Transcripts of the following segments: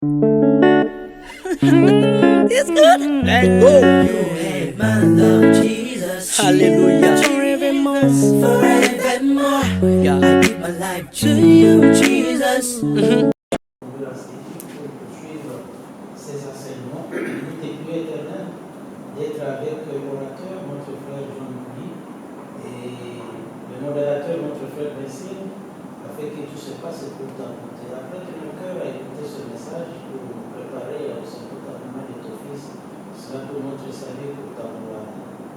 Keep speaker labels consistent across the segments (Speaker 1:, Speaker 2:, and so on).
Speaker 1: It's good. Let's go. You have my love, Jesus. Hallelujah. Forevermore. Yeah. I give my life to you, Jesus.
Speaker 2: Ces enseignements, il était plus éternel d'être avec l'orateur, notre frère John Louis, et le modérateur, notre frère Vincent, afin que tout se passe pour ta bonté. Après que mon cœur a écouté ce message pour préparer ce totalement de ton Fils, cela pour notre salut, pour ta gloire.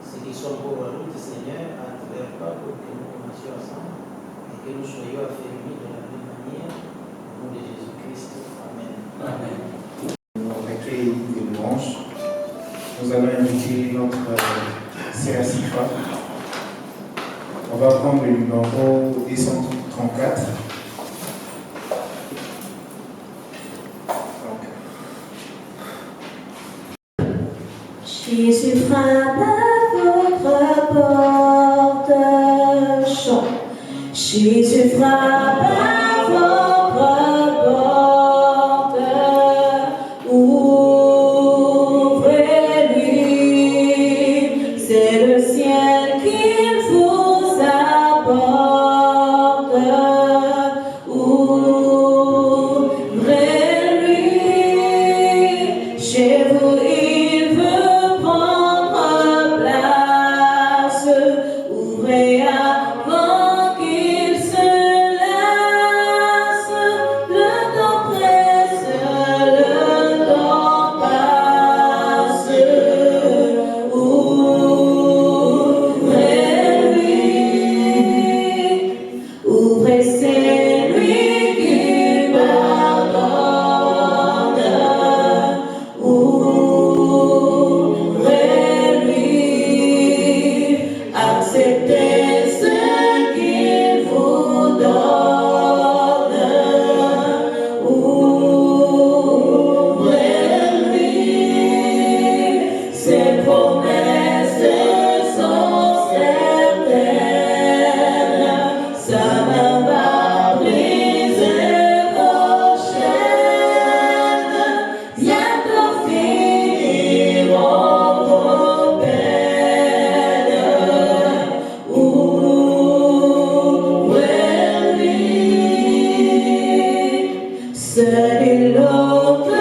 Speaker 2: Ceux qui sont pour la route, Seigneur, à travers pas pour que nous commencions ensemble et que nous soyons affermis de la même manière, au nom de Jésus-Christ. Amen. Amen.
Speaker 3: Recueil des louanges. Nous allons inviter notre sœur Sifa. On va prendre le numéro 134.
Speaker 4: Jésus frappe à votre porte, chant. Jésus frappe à votre porte, ouvrez-lui, c'est le ciel qu'il vous apporte, ouvrez-lui, chez vous il veut prendre place, ouvrez avant qu'il se lasse, le temps presse, le temps passe, ouvrez-lui, ouvrez, c'est lui qui pardonne, ouvrez-lui, acceptez ce qu'il vous donne, ouvrez-lui, ses promesses sont certaines, sa main va briser vos chaînes, bientôt finiront vos peines, ouvrez-lui, seul il ôte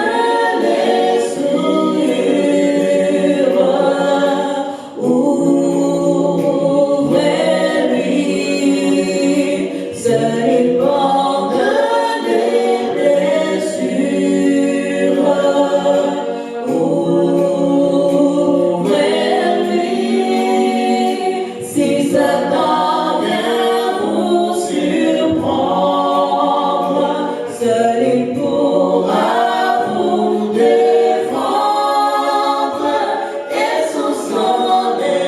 Speaker 4: les souillures, ouvrez-lui, seul il bande les blessures, ouvrez-lui, si Satan vient vous surprendre, seul il pourra vous défendre et son sang ne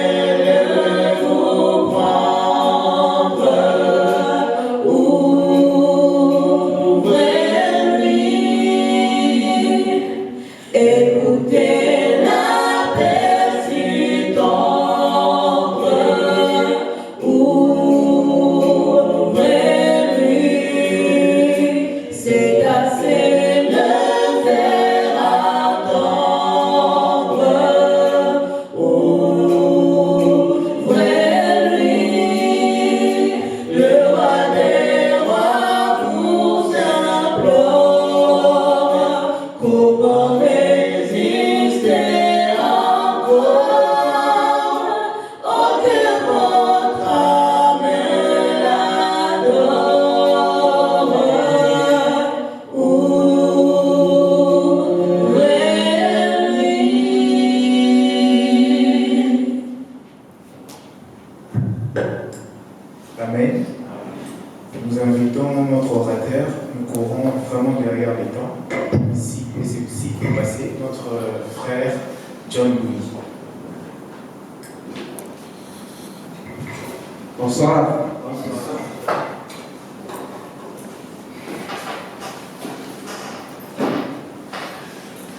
Speaker 4: vous prendre, ouvrez-lui, écoutez l'appel si tendre, ouvrez-lui, c'est assez le faire attendre, ouvrez-lui, le roi des rois vous implore, comment résister encore, oh que votre âme l'adore, ouvrez-lui.
Speaker 3: Amen. Nous invitons notre orateur. Nous courons vraiment derrière les temps. Si peut passer, notre frère John Louis.
Speaker 5: Bonsoir.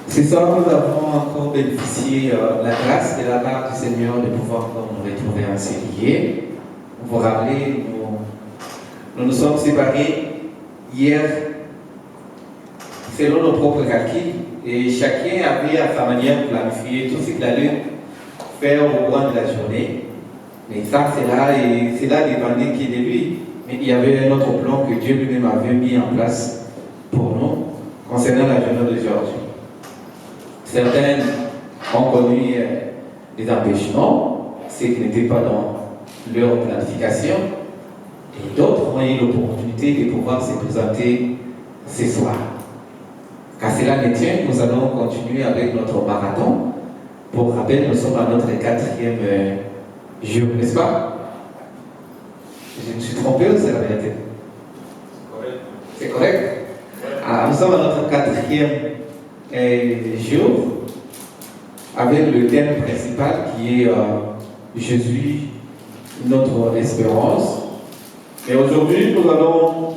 Speaker 5: Ce soir, nous avons encore bénéficié de la grâce et de la part du Seigneur de pouvoir nous retrouver en série. Vous vous rappelez, nous nous sommes séparés hier selon nos propres calculs, et chacun avait à sa manière planifié tout ce qu'il allait faire au cours de la journée. Mais ça, cela dépendait qui de lui. Mais il y avait un autre plan que Dieu lui-même avait mis en place pour nous concernant la journée d'aujourd'hui. Certains ont connu des empêchements, ceux qui n'étaient pas dans leur planification, et d'autres ont eu l'opportunité de pouvoir se présenter ce soir. Car cela ne tient, nous allons continuer avec notre marathon. Pour rappel, nous sommes à notre 4e jour, n'est-ce pas? Je me suis trompé ou c'est la vérité? C'est correct? Nous sommes à notre 4e jour avec le thème principal qui est Jésus, notre espérance. Et aujourd'hui, nous allons,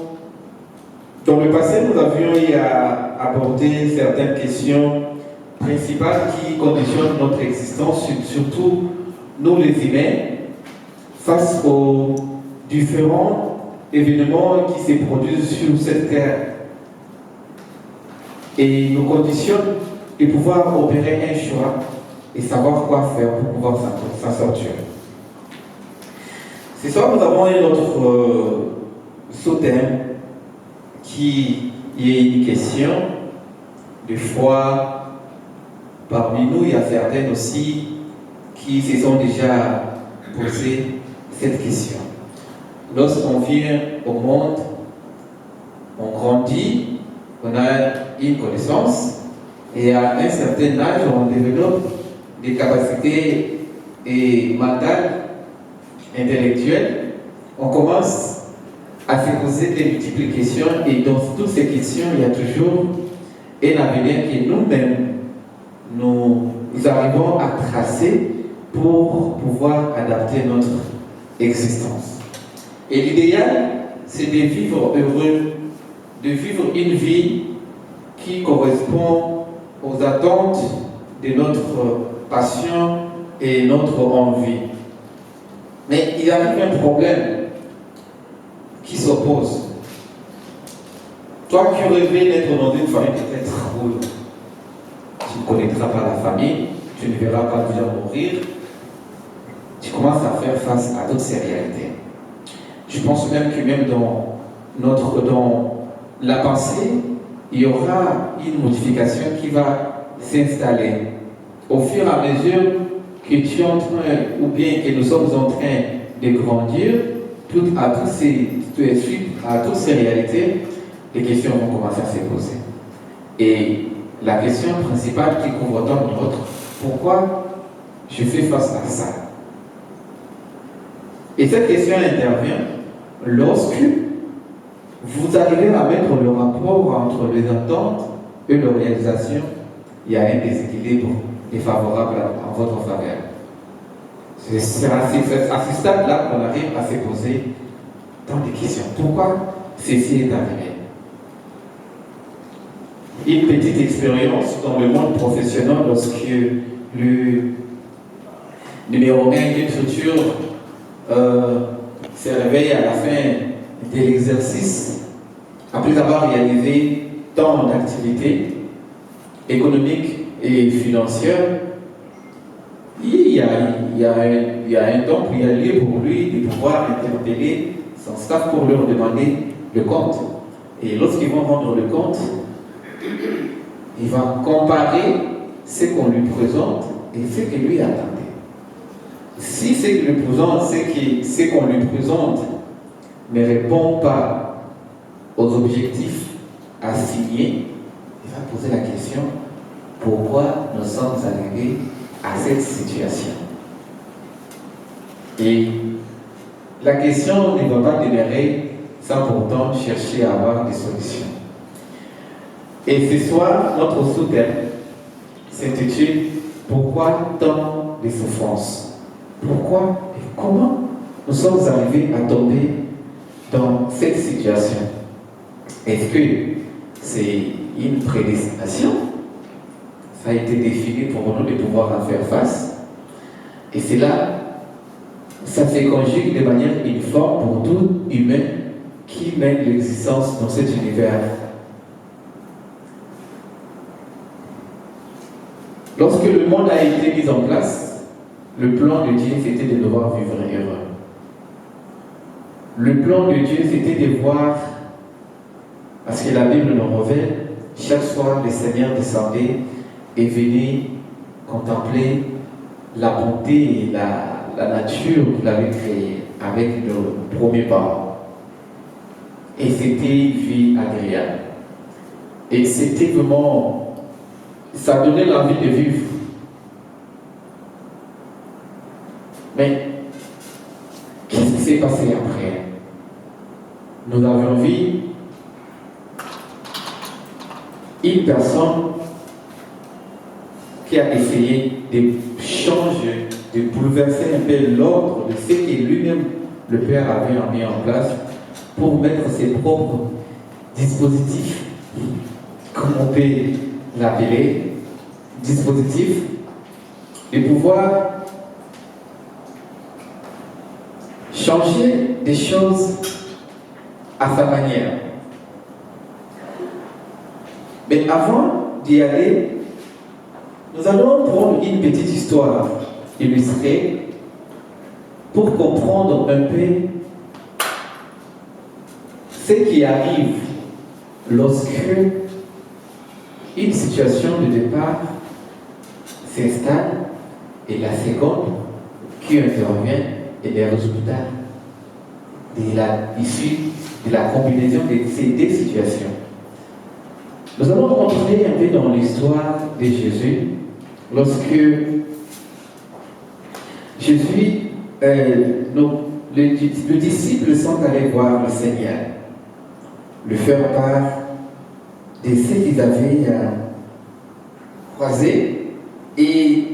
Speaker 5: dans le passé, nous avions eu à aborder certaines questions principales qui conditionnent notre existence, surtout nous les humains, face aux différents événements qui se produisent sur cette terre et nous conditionnent de pouvoir opérer un choix et savoir quoi faire pour pouvoir s'en sortir. Ce soir, nous avons un autre sous-thème qui est une question. Des fois, parmi nous, il y a certains aussi qui se sont déjà posé cette question. Lorsqu'on vient au monde, on grandit, on a une connaissance et à un certain âge, on développe des capacités mentales, intellectuelles. On commence à se poser des multiples questions et dans toutes ces questions, il y a toujours un avenir que nous-mêmes, nous arrivons à tracer pour pouvoir adapter notre existence. Et l'idéal, c'est de vivre heureux, de vivre une vie qui correspond aux attentes de notre passion et notre envie. Mais il arrive un problème qui s'oppose. Toi qui rêvais d'être dans une famille peut-être où tu ne connaîtras pas la famille, tu ne verras pas déjà mourir, tu commences à faire face à toutes ces réalités. Je pense même que même dans la pensée, il y aura une modification qui va s'installer. Au fur et à mesure que tu es en train, ou bien que nous sommes en train de grandir, suite à toutes ces réalités, les questions vont commencer à se poser. Et la question principale qui couvre tant notre, pourquoi je fais face à ça? Et cette question intervient lorsque vous arrivez à mettre le rapport entre les attentes et leur réalisation, il y a un déséquilibre défavorable en votre faveur. C'est à ce stade-là qu'on arrive à se poser tant de questions. Pourquoi ceci est arrivé? Une petite expérience dans le monde professionnel lorsque le numéro 1 d'une structure se réveille à la fin de l'exercice, après avoir réalisé tant d'activités économiques et financières, il y a un temps où il y a lieu pour lui de pouvoir interpeller son staff pour leur demander le compte. Et lorsqu'ils vont rendre le compte, il va comparer ce qu'on lui présente et ce que lui attendait. Si ce qu'on lui présente ne répond pas aux objectifs assignés, il va poser la question: pourquoi nous sommes arrivés à cette situation? Et la question ne va pas demeurer sans pourtant chercher à avoir des solutions. Et ce soir, notre sous-thème s'intitule « Pourquoi tant de souffrances ?» Pourquoi et comment nous sommes arrivés à tomber dans cette situation? Est-ce que c'est une prédestination? Ça a été défini pour nous de pouvoir en faire face. Et c'est là, ça se conjugue de manière uniforme pour tout humain qui mène l'existence dans cet univers. Lorsque le monde a été mis en place, le plan de Dieu, c'était de devoir vivre heureux. Le plan de Dieu, c'était de voir, parce que la Bible nous révèle, chaque soir, le Seigneur descendait et venait contempler la bonté et la nature qu'il avait créée avec nos premiers parents. Et c'était une vie agréable. Et c'était vraiment, ça donnait l'envie de vivre. Mais qu'est-ce qui s'est passé après? Nous avions vu une personne qui a essayé de changer, de bouleverser un peu l'ordre de ce que lui-même, le Père, avait mis en place pour mettre ses propres dispositifs, comme on peut l'appeler, dispositifs, de pouvoir changer des choses à sa manière. Mais avant d'y aller, nous allons prendre une petite histoire illustrée pour comprendre un peu ce qui arrive lorsque une situation de départ s'installe et la seconde qui intervient est le résultat de l'issue de la combinaison de ces deux situations. Nous allons rentrer un peu dans l'histoire de Jésus lorsque Jésus, les disciples sont allés voir le Seigneur, lui faire part de ce qu'ils avaient croisé et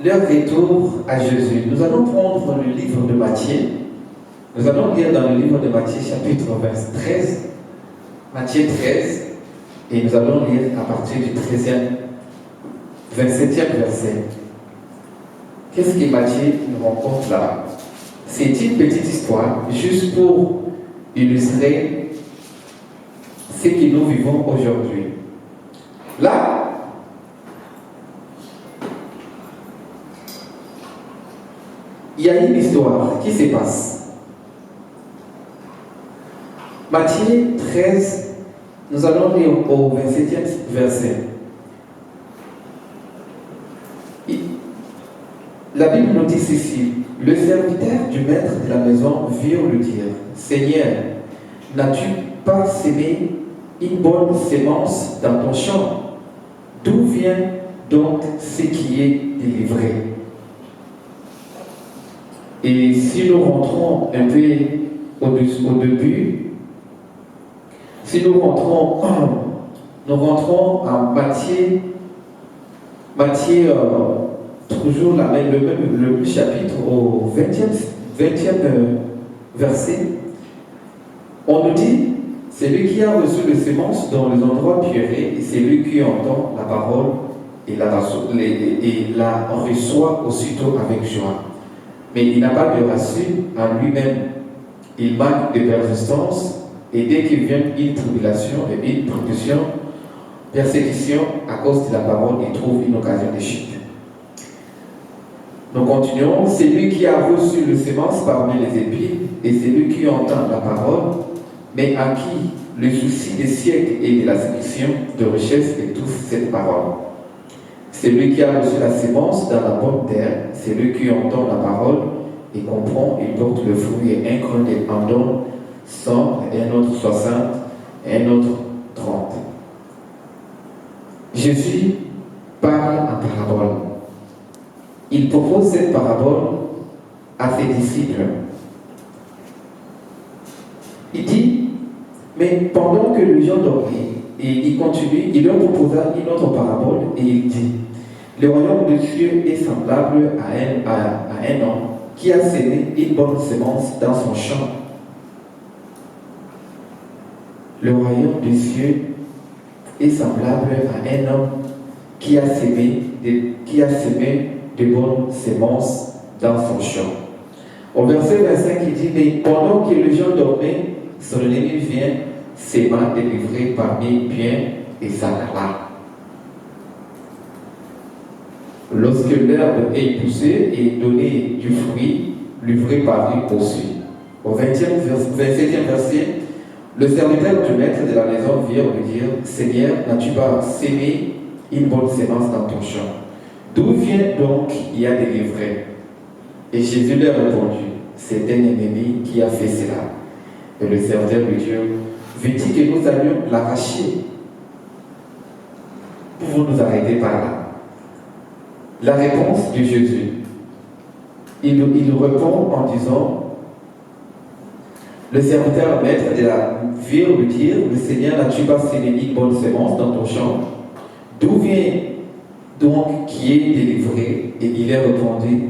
Speaker 5: leur retour à Jésus. Nous allons prendre le livre de Matthieu. Nous allons lire dans le livre de Matthieu, chapitre 13, Matthieu 13, et nous allons lire à partir du 27e verset. Qu'est-ce que Matthieu nous rencontre là? C'est une petite histoire, juste pour illustrer ce que nous vivons aujourd'hui. Là, il y a une histoire qui se passe. Matthieu 13, nous allons lire au 27e verset. La Bible nous dit ceci: le serviteur du maître de la maison vient lui dire: Seigneur, n'as-tu pas semé une bonne sémence dans ton champ? D'où vient donc ce qui est délivré? Et si nous rentrons un peu au début, si nous rentrons en Matthieu, toujours le même chapitre, au 20e verset, on nous dit: celui qui a reçu les semences dans les endroits pierreux, c'est lui qui entend la parole et la reçoit aussitôt avec joie. Mais il n'a pas de racine en lui-même. Il manque de persistance, et dès qu'il vient une tribulation et une persécution à cause de la parole, il trouve une occasion de chute. Nous continuons. C'est lui qui a reçu le sémence parmi les épis, et c'est lui qui entend la parole, mais à qui le souci des siècles et de la séduction de richesse étouffe cette parole. C'est lui qui a reçu la sémence dans la bonne terre, c'est lui qui entend la parole et comprend, il porte le fruit, et un cran en donne 100, et un autre 60, et un autre 30. Jésus parle en parabole. Il propose cette parabole à ses disciples. Il dit: mais pendant que les gens dormaient, et il continue, il leur proposa une autre parabole, et il dit: le royaume des cieux est semblable à un homme qui a semé une bonne semence dans son champ. Le royaume des cieux est semblable à un homme qui a semé de bonnes semences dans son champ. Au verset 25, il dit: mais pendant que les gens dormaient, son ennemi vient, s'aimant délivrer parmi bien et s'accla. Lorsque l'herbe est poussée et donné du fruit, l'ivraie parut poursuit. Au 27e verset, le serviteur du maître de la maison vient lui dire, Seigneur, n'as-tu pas sémé une bonne sémence dans ton champ? D'où vient donc y a des livrets? Et Jésus leur répondit, c'est un ennemi qui a fait cela. Et le serviteur lui dit, veux-tu que nous allions l'arracher? Pouvons-nous arrêter par là? La réponse de Jésus, il répond en disant, le serviteur maître de la ville lui dit, le Seigneur, n'as-tu pas sémé une bonne sémence dans ton champ? D'où vient donc qui est délivré? Et il a répondu,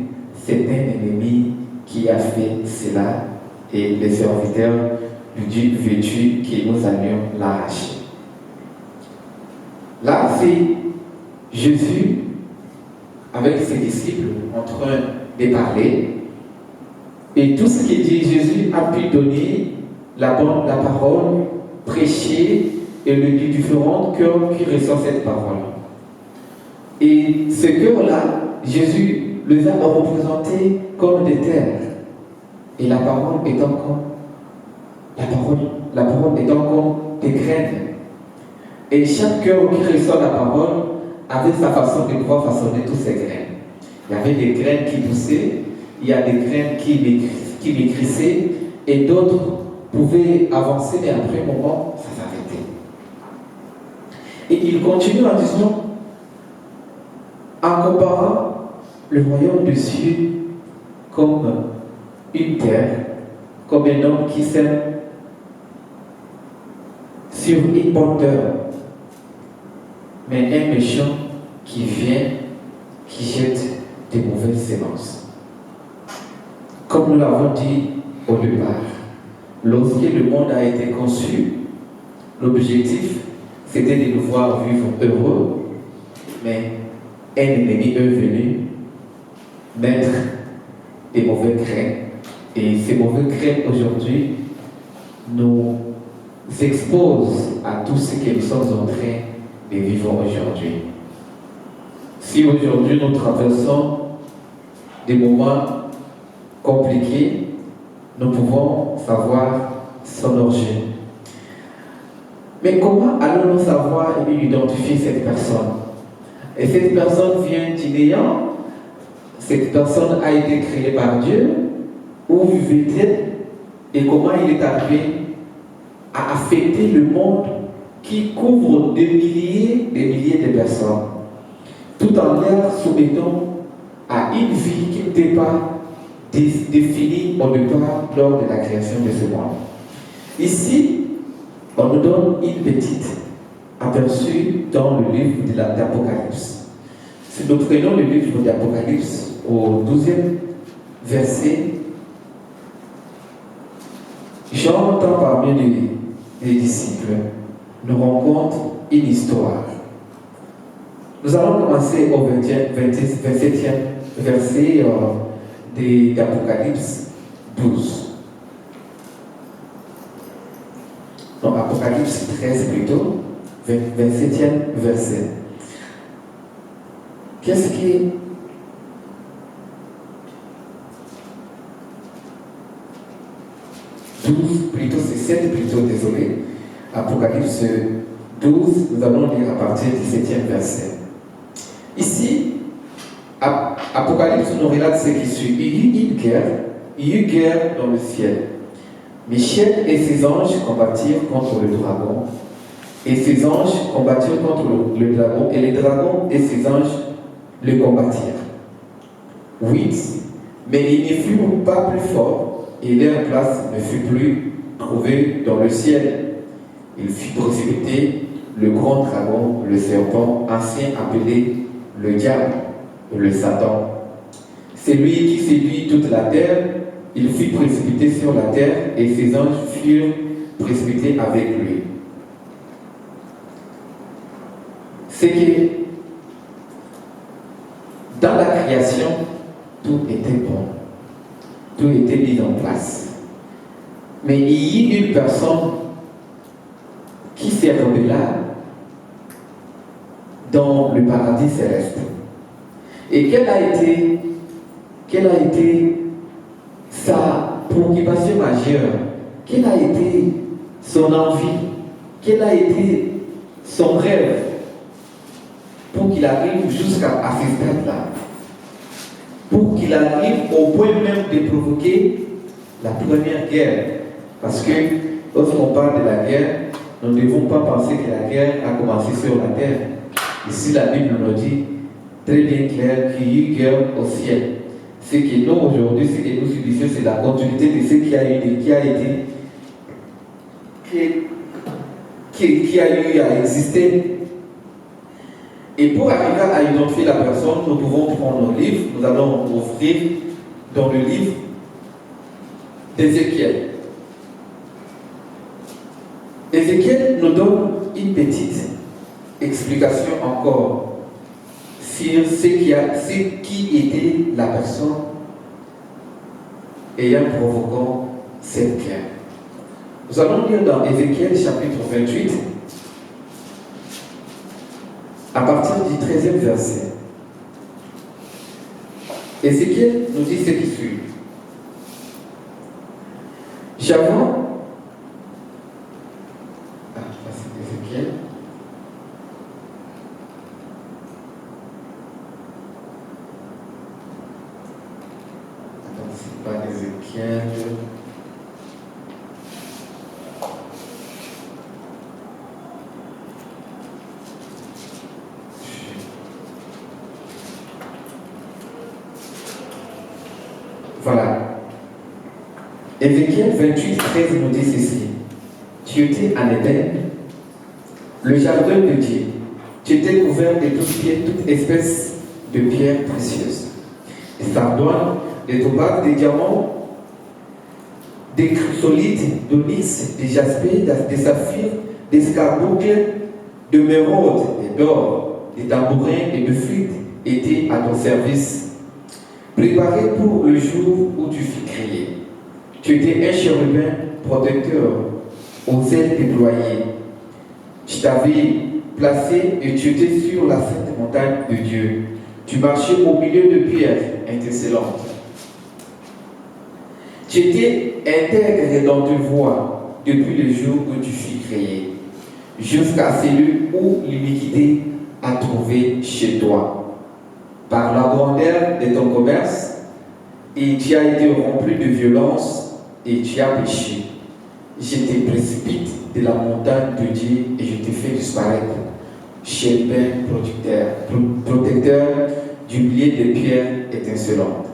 Speaker 5: c'est un ennemi qui a fait cela. Et le serviteur lui dit, veux-tu que nous allions l'arracher? Là, c'est Jésus avec ses disciples en train de parler. Et tout ce qu'il dit, Jésus a pu donner la parole, prêcher et le différents cœurs qui reçoivent cette parole. Et ce cœur-là, Jésus les a représentés comme des terres. Et la parole étant comme des graines. Et chaque cœur qui reçoit la parole avait sa façon de pouvoir façonner toutes ces graines. Il y avait des graines qui poussaient, il y a des graines qui maigrissaient, et d'autres pouvaient avancer, mais après un moment, ça s'arrêtait. Et il continue en disant, en comparant le royaume des cieux comme une terre, comme un homme qui sème sur une bonne terre, mais un méchant qui vient, qui jette des mauvaises semences. Comme nous l'avons dit au départ, lorsque le monde a été conçu, l'objectif c'était de nous voir vivre heureux, mais un ennemi est venu mettre des mauvais grains. Et ces mauvais grains aujourd'hui nous exposent à tout ce que nous sommes en train de vivre aujourd'hui. Si aujourd'hui nous traversons des moments compliqués, nous pouvons savoir s'enorgueillir. Mais comment allons-nous savoir et identifier cette personne? Et cette personne vient du néant? Cette personne a été créée par Dieu? Où vivait-elle? Et comment il est arrivé à affecter le monde qui couvre des milliers de personnes, tout en leur soumettant à une vie qui n'était pas définie au départ lors de la création de ce monde. Ici, on nous donne une petite aperçu dans le livre de l'Apocalypse. Si nous prenons le livre de l'Apocalypse au 12e verset, Jean, entend parmi les disciples, nous rencontre une histoire. Nous allons commencer au 27e verset d'Apocalypse 12. Donc, Apocalypse 13 plutôt, 27e verset. Qu'est-ce qui... plutôt, c'est 7 plutôt, désolé. Apocalypse 12, nous allons lire à partir du 7e verset. Ici, Apocalypse nous relate ce qui suit. Il y eut guerre dans le ciel. Michel et ses anges combattirent contre le dragon. Et ses anges combattirent contre le dragon. Et les dragons et ses anges le combattirent. 8. Mais ils ne furent pas plus forts. Et leur place ne fut plus trouvée dans le ciel. Il fut précipité le grand dragon, le serpent, ancien appelé le diable, le Satan. C'est lui qui séduit toute la terre. Il fut précipité sur la terre et ses anges furent précipités avec lui. C'est que dans la création, tout était bon. Tout était mis en place. Mais il y a une personne qui s'est rebellée dans le paradis céleste. Et quelle a été sa préoccupation majeure? Quelle a été son envie? Quel a été son rêve pour qu'il arrive jusqu'à ce stade-là? Pour qu'il arrive au point même de provoquer la première guerre. Parce que lorsqu'on parle de la guerre, nous ne devons pas penser que la guerre a commencé sur la terre. Ici, la Bible nous dit très bien clair qu'il y a eu guerre au ciel. Ce que nous, aujourd'hui, ce que nous subissons, c'est la continuité de ce qui a eu à exister. Et pour arriver à identifier la personne, nous pouvons prendre nos livres, nous allons ouvrir dans le livre d'Ézéchiel. Ézéchiel nous donne une petite explication encore sur ce qui était la personne ayant provoqué cette guerre. Nous allons lire dans Ézéchiel chapitre 28, à partir du 13e verset. Ézéchiel nous dit ce qui suit. J'avance. C'est Ézéchiel. Attends, c'est pas Ézéchiel. Voilà. Ézéchiel 28, 13 nous dit ceci. Tu étais en Éden, le jardin de Dieu. Tu étais couvert de toute espèce de pierres précieuses. Des sardoines, des topazes, des diamants, des chrysolites, d'onyx, des jaspis, des saphirs, des scarboucles, de mérodes, d'or, des tambourins et de flûtes étaient à ton service. Préparé pour le jour où tu fus créé. Tu étais un chérubin protecteur aux ailes déployées. Je t'avais placé et tu étais sur la sainte montagne de Dieu. Tu marchais au milieu de pierres étincelantes. Tu étais intègre dans tes voies depuis le jour où tu fus créé, jusqu'à celui où l'iniquité a trouvé chez toi. Par la grandeur de ton commerce, et tu as été rempli de violence, et tu as péché. Je te précipite de la montagne de Dieu, et je te fais disparaître. Chérubin protecteur du millier de pierres étincelantes.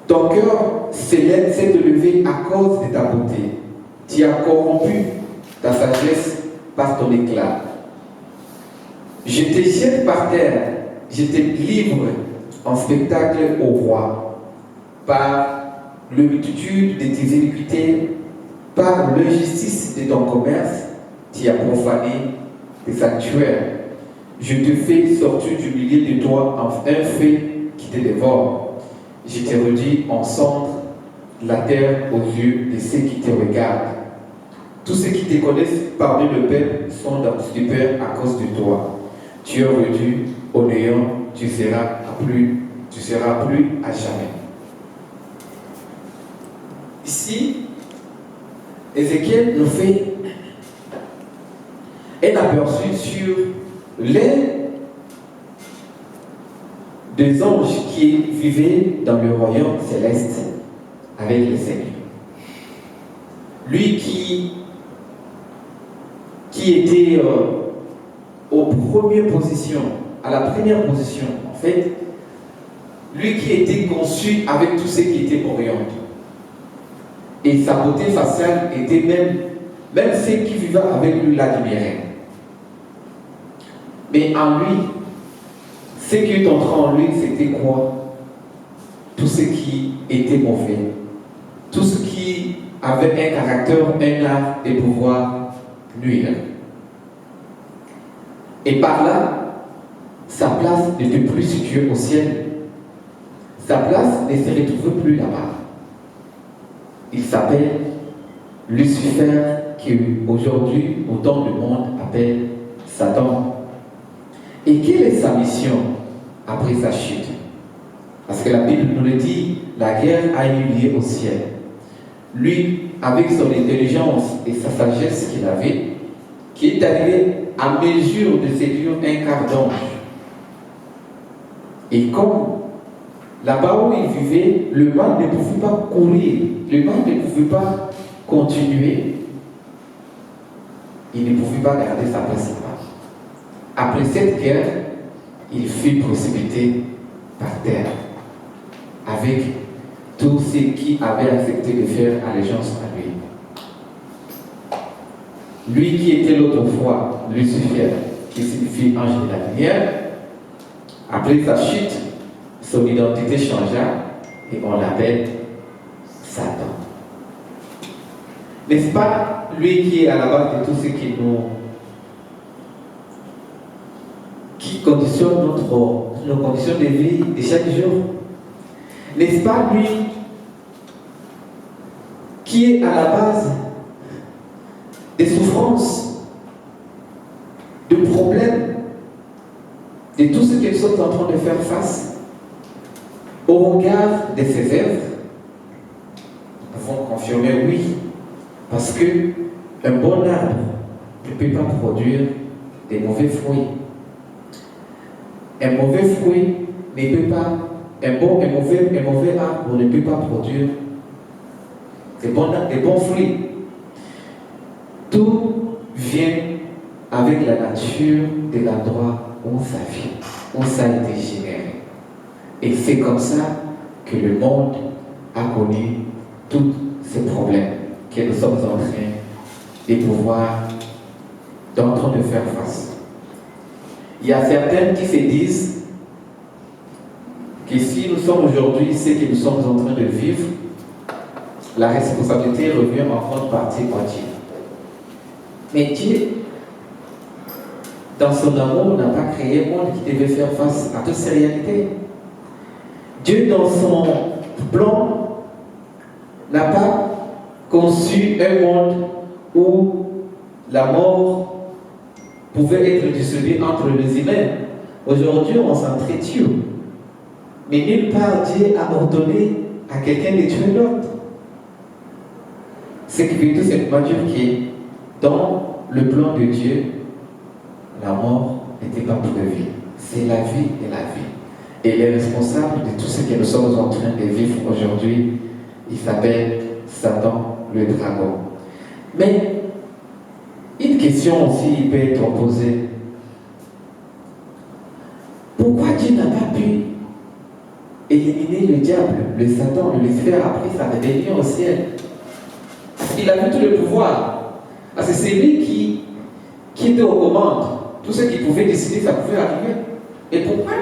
Speaker 5: Ton cœur s'est élevé à cause de ta beauté. Tu as corrompu ta sagesse par ton éclat. Je te jette par terre. Je te livre en spectacle au roi, par la multitude de tes iniquités, par l'injustice de ton commerce, tu as profané tes sanctuaires. Je te fais sortir du milieu de toi en un feu qui te dévore. Je te réduis en cendres la terre aux yeux de ceux qui te regardent. Tous ceux qui te connaissent parmi le peuple sont dans stupeur à cause de toi. Tu es réduit au néant, tu seras plus à jamais. Ici, Ézéchiel nous fait un aperçu sur l'un des anges qui vivaient dans le royaume céleste avec le Seigneur. Lui qui était aux premières positions, à la première position, en fait, lui qui était conçu avec tout ce qui était oriental. Et sa beauté faciale était même ceux qui vivaient avec lui l'admiraient. Mais en lui, ce qui est entré en lui, c'était quoi? Tout ce qui était mauvais, tout ce qui avait un caractère, un art de pouvoir nuire. Et par là, sa place n'était plus située au ciel. Sa place ne se retrouvait plus là-bas. Il s'appelle Lucifer, qui aujourd'hui, autant le monde appelle Satan. Et quelle est sa mission? après sa chute. Parce que la Bible nous le dit, la guerre a eu lieu au ciel. Lui, avec son intelligence et sa sagesse qu'il avait, qui est arrivé à mesure de séduire un quart d'ange. Et comme là-bas où il vivait, le mal ne pouvait pas courir, le mal ne pouvait pas continuer, il ne pouvait pas garder sa place là-bas. Après cette guerre, il fut précipité par terre avec tous ceux qui avaient accepté de faire allégeance à lui. Lui qui était l'autrefois Lucifer, qui signifie ange de la lumière, après sa chute, son identité changea et on l'appelle Satan. N'est-ce pas lui qui est à la base de tout ce qui conditionne nos conditions de vie de chaque jour? N'est-ce pas lui qui est à la base des souffrances, de problèmes, de tout ce qu'ils sont en train de faire face au regard de ses œuvres? Nous pouvons confirmer oui, parce qu'un bon arbre ne peut pas produire des mauvais fruits. Un mauvais fruit ne peut pas, un mauvais arbre ne peut pas produire des bons fruits. Tout vient avec la nature de l'endroit où ça vit, où ça a été généré. Et c'est comme ça que le monde a connu tous ces problèmes que nous sommes en train de faire face. Il y a certains qui se disent que si nous sommes aujourd'hui ce que nous sommes en train de vivre, la responsabilité revient en grande partie à Dieu. Mais Dieu, dans son amour, n'a pas créé un monde qui devait faire face à toutes ces réalités. Dieu, dans son plan, n'a pas conçu un monde où la mort pouvait être distribuée entre les humains. Aujourd'hui, on s'entretue. Mais nulle part Dieu a ordonné à quelqu'un de tuer l'autre. Ce qui veut tout simplement dire que dans le plan de Dieu, la mort n'était pas prévue. C'est la vie et la vie. Et les responsables de tout ce que nous sommes en train de vivre aujourd'hui, il s'appelle Satan, le dragon. Mais une question aussi peut être posée. Pourquoi Dieu n'a pas pu éliminer le diable, le Satan, le Lucifer après sa rébellion au ciel? Il avait tout le pouvoir. Parce que c'est lui qui était aux commandes. Tout ce qu'il pouvait décider, ça pouvait arriver. Et pourquoi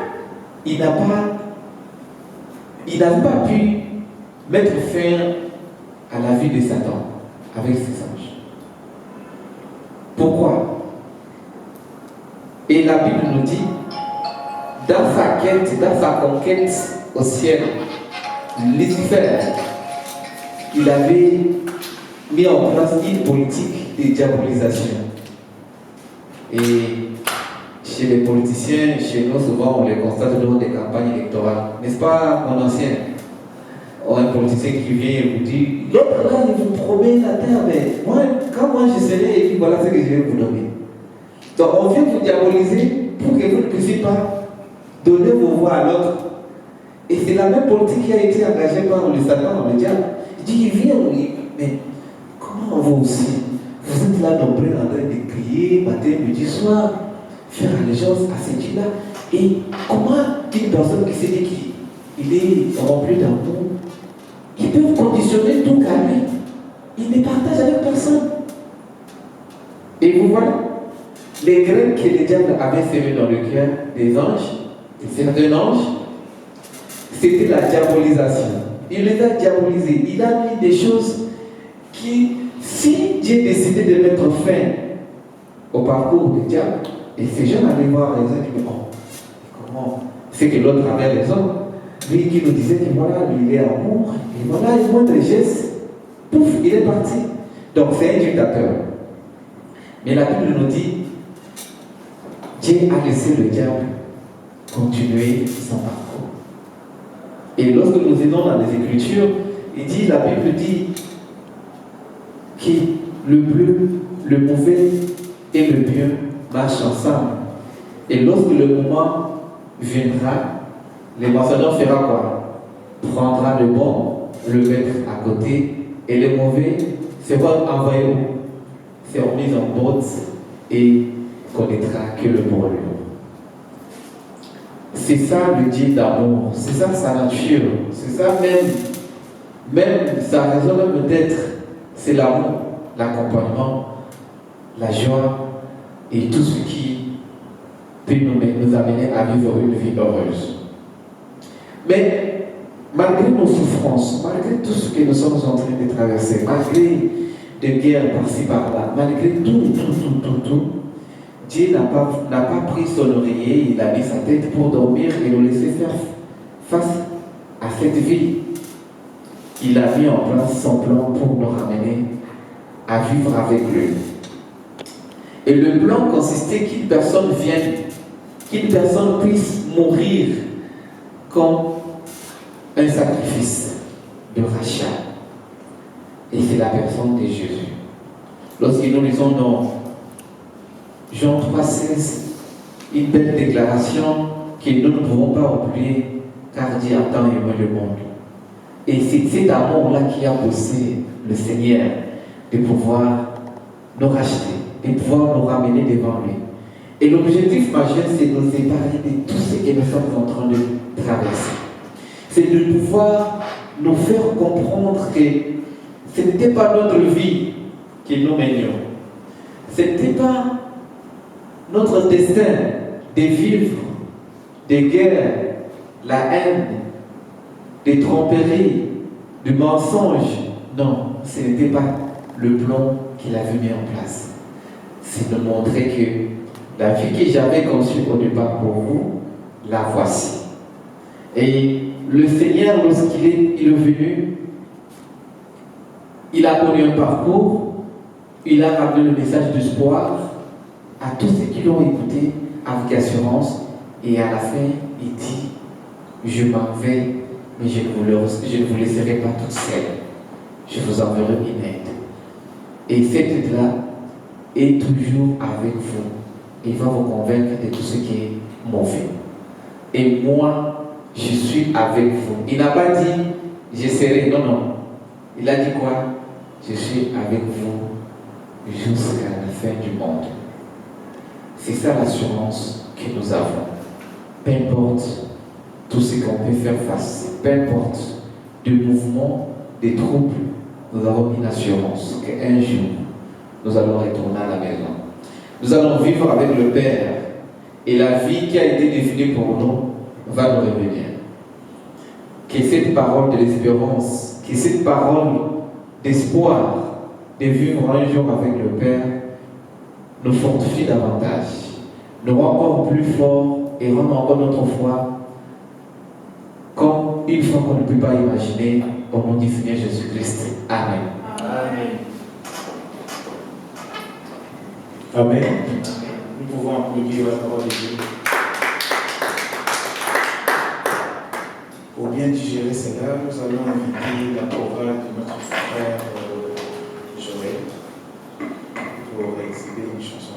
Speaker 5: il n'avait pas pu mettre fin à la vie de Satan avec ses anges? Pourquoi? Et la Bible nous dit, dans sa quête, dans sa conquête au ciel, Lucifer, il avait mis en place une politique de diabolisation. Et chez les politiciens, chez nous, souvent, on les constate lors des campagnes électorales. N'est-ce pas, mon ancien? Un politicien qui vient et vous dit, l'autre là, il vous promet la terre, mais quand moi je serai élu, voilà ce que je vais vous donner. Donc, on vient vous diaboliser pour que vous ne puissiez pas donner vos voix à l'autre. Et c'est la même politique qui a été engagée par le Satan, le diable. Il dit, il vient, mais comment vous aussi, vous êtes là nombreux en train de crier matin, midi, soir, faire allégeance à ce Dieu-là. Et comment une personne qui s'est dit qu'il est rempli d'amour, qui peut conditionner tout à lui, il ne partage avec personne. Et vous voilà, les graines que le diable avait semées dans le cœur des anges, de certains anges, c'était la diabolisation. Il les a diabolisés. Il a mis des choses qui, si Dieu décidait de mettre fin au parcours du diable, et ces gens allaient voir les uns qui disaient, comment c'est que l'autre avait raison. Lui qui nous disait que voilà, lui il est amour, et voilà, il montre les gestes, pouf, il est parti. Donc c'est un dictateur. Mais la Bible nous dit, Dieu a laissé le diable continuer son parcours. Et lorsque nous aidons dans les Écritures, la Bible dit que le bleu, le mauvais et le bien marchent ensemble. Et lorsque le moment viendra, le moissonneur fera quoi? Prendra le bon, le mettre à côté, et le mauvais sera envoyé où? Sera mis en botte et connaîtra que le bon lieu. C'est ça le Dieu d'amour, c'est ça sa nature, c'est ça même sa raison même d'être, c'est l'amour, l'accompagnement, la joie et tout ce qui peut nous amener à vivre une vie heureuse. Mais malgré nos souffrances, malgré tout ce que nous sommes en train de traverser, malgré des guerres par-ci par-là, malgré tout, Dieu n'a pas pris son oreiller, il a mis sa tête pour dormir et nous laisser faire face à cette vie. Il a mis en place son plan pour nous ramener à vivre avec lui. Et le plan consistait qu'une personne vienne, qu'une personne puisse mourir comme un sacrifice de rachat. Et c'est la personne de Jésus. Lorsque nous lisons dans Jean 3,16, une belle déclaration que nous ne pouvons pas oublier, car Dieu a tant aimé le monde. Et c'est cet amour-là qui a poussé le Seigneur de pouvoir nous racheter, de pouvoir nous ramener devant lui. Et l'objectif majeur, c'est de nous séparer de tout ce que nous sommes en train de traverser. C'est de pouvoir nous faire comprendre que ce n'était pas notre vie que nous menions. Ce n'était pas notre destin de vivre des guerres, la haine, des tromperies, du mensonge. Non, ce n'était pas le plan qu'il avait mis en place. C'est de montrer que la vie que j'avais conçue au départ pour vous, la voici. Et le Seigneur, lorsqu'il est venu, il a connu un parcours, il a ramené le message d'espoir à tous ceux qui l'ont écouté avec assurance, et à la fin, il dit, je m'en vais, mais je ne vous laisserai pas toute seule. Je vous enverrai une aide. Et cette aide-là est toujours avec vous. Il va vous convaincre de tout ce qui est mauvais. Et moi, je suis avec vous. Il n'a pas dit, je serai. Non. Il a dit quoi? Je suis avec vous jusqu'à la fin du monde. C'est ça l'assurance que nous avons. Peu importe tout ce qu'on peut faire face, peu importe des mouvements, des troubles, nous avons une assurance qu'un jour, nous allons retourner à la maison. Nous allons vivre avec le Père et la vie qui a été définie pour nous va nous revenir. Que cette parole de l'espérance, que cette parole d'espoir de vivre un jour avec le Père nous fortifie davantage, nous rend encore plus forts et rend encore notre foi comme une fois qu'on ne peut pas imaginer, au nom du Seigneur Jésus-Christ. Amen.
Speaker 2: Amen.
Speaker 3: Amen. Nous pouvons applaudir la parole de Dieu. Pour bien digérer cela, nous allons inviter la chorale de notre frère Joël pour exhiber une chanson.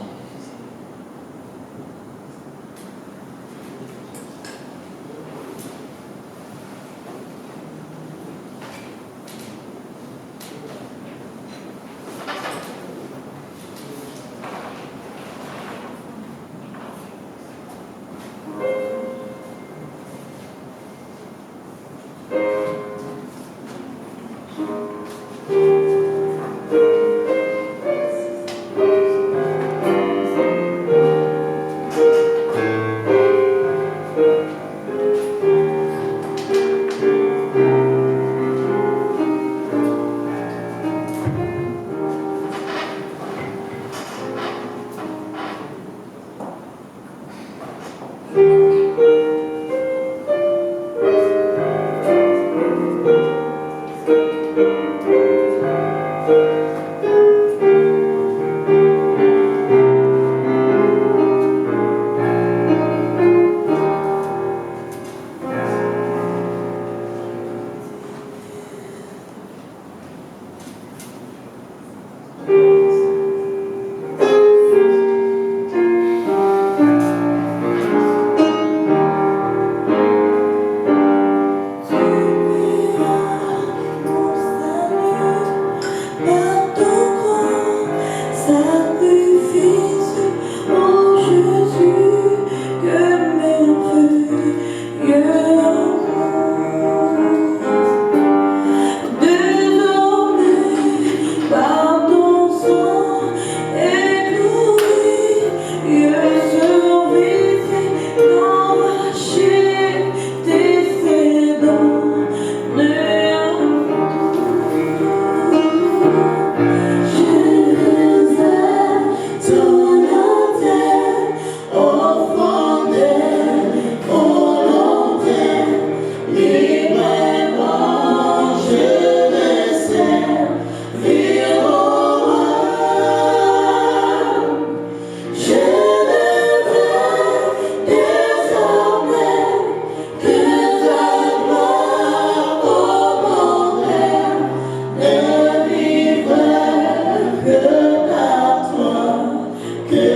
Speaker 4: que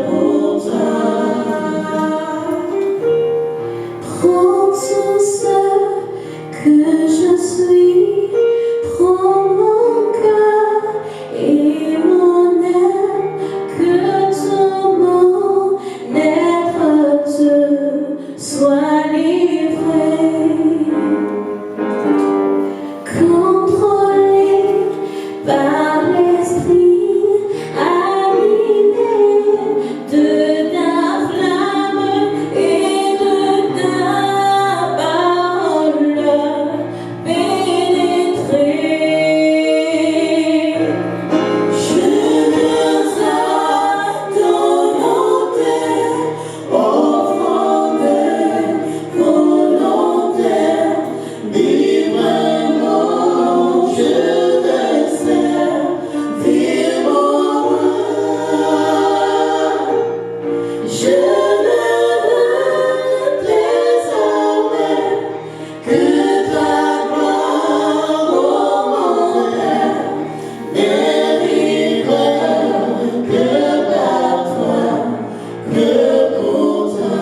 Speaker 4: pour toi. Prends tout ce que je suis, prends mon cœur et mon âme, que tout mon être te soit livré. Contrôlé par l'esprit, animé de ta flamme et de ta parole, pénétré. Je viens à ton autel, offrande volontaire, librement je te servir mon roi. Je ne veux désormais que ta gloire, ô mon Père, n'est vivre que par toi, que pour toi.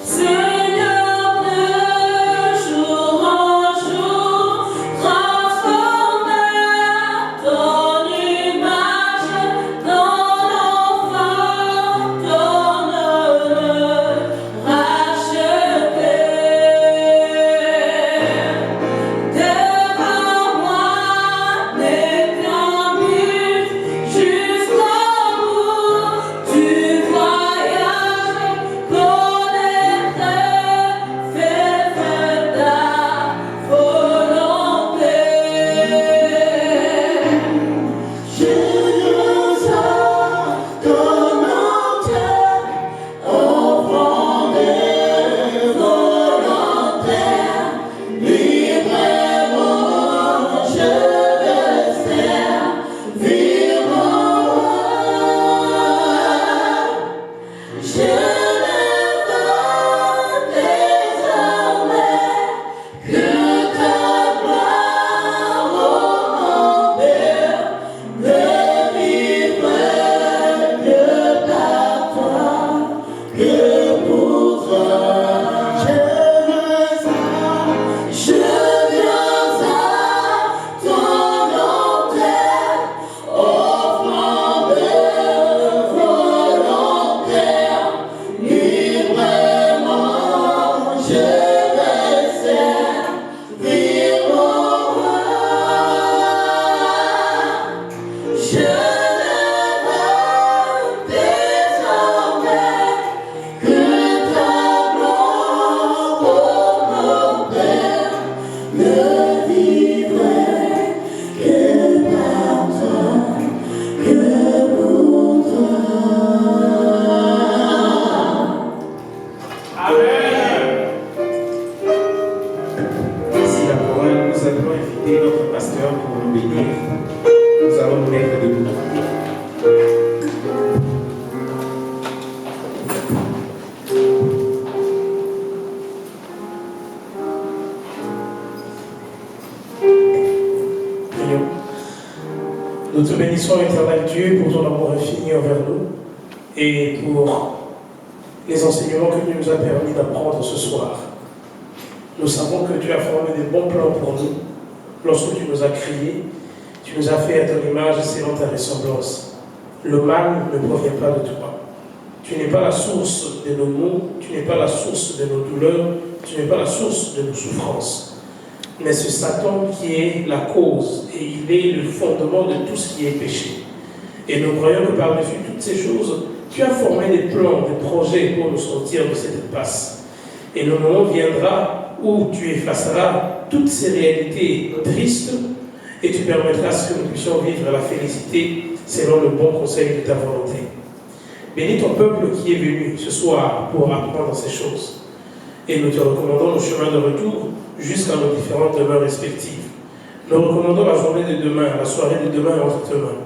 Speaker 4: Seigneur, de jour en jour, transforme ton image dans l'enfant, donne-le racheter. Devant moi, n'est qu'un but jusqu'au bout du voyage, connaître, faire ta volonté. Je viens à ton autel, offrande volontaire, librement je te servir mon roi. Je ne veux désormais que ta gloire, ô mon Père, ne vivre que par toi, que pour toi. Je viens à ton autel, offrande volontaire, librement je te servir mon roi. Je ne veux désormais que ta gloire, ô mon Père, ne vivre que par toi, que pour toi.
Speaker 3: Ici la chorale, nous allons inviter notre pasteur pour nous bénir. Nous allons nous mettre debout.
Speaker 6: Prions. Nous te bénissons, éternel Dieu, pour ton amour infini envers nous et pour les enseignements que tu nous as permis d'apprendre ce soir. Nous savons que tu as formé des bons plans pour nous. Lorsque tu nous as créés, tu nous as fait à ton image selon ta ressemblance. Le mal ne provient pas de toi. Tu n'es pas la source de nos maux, tu n'es pas la source de nos douleurs, tu n'es pas la source de nos souffrances. Mais c'est Satan qui est la cause et il est le fondement de tout ce qui est péché. Et nous croyons que par-dessus toutes ces choses, tu as formé des plans, des projets pour nous sortir de cette impasse. Et le moment viendra où tu effaceras toutes ces réalités tristes et tu permettras que nous puissions vivre la félicité selon le bon conseil de ta volonté. Bénis ton peuple qui est venu ce soir pour apprendre ces choses. Et nous te recommandons le chemin de retour jusqu'à nos différentes demeures respectives. Nous recommandons la journée de demain, la soirée de demain entre tes mains,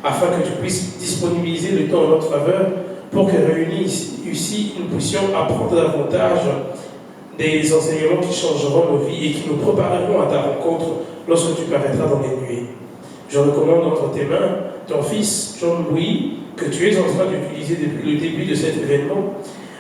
Speaker 6: afin que tu puisses disponibiliser le temps en notre faveur pour que réunis ici, nous puissions apprendre davantage des enseignements qui changeront nos vies et qui nous prépareront à ta rencontre lorsque tu paraîtras dans les nuées. Je recommande entre tes mains ton fils John-Louis, que tu es en train d'utiliser depuis le début de cet événement,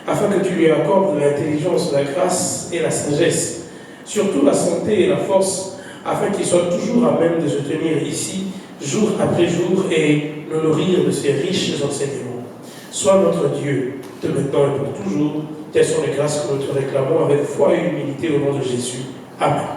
Speaker 6: afin que tu lui accordes l'intelligence, la grâce et la sagesse, surtout la santé et la force, afin qu'il soit toujours à même de se tenir ici, jour après jour, et nous nourrir de ses riches enseignements. Sois notre Dieu, de maintenant et pour toujours. Telles sont les grâces que nous te réclamons avec foi et humilité au nom de Jésus. Amen.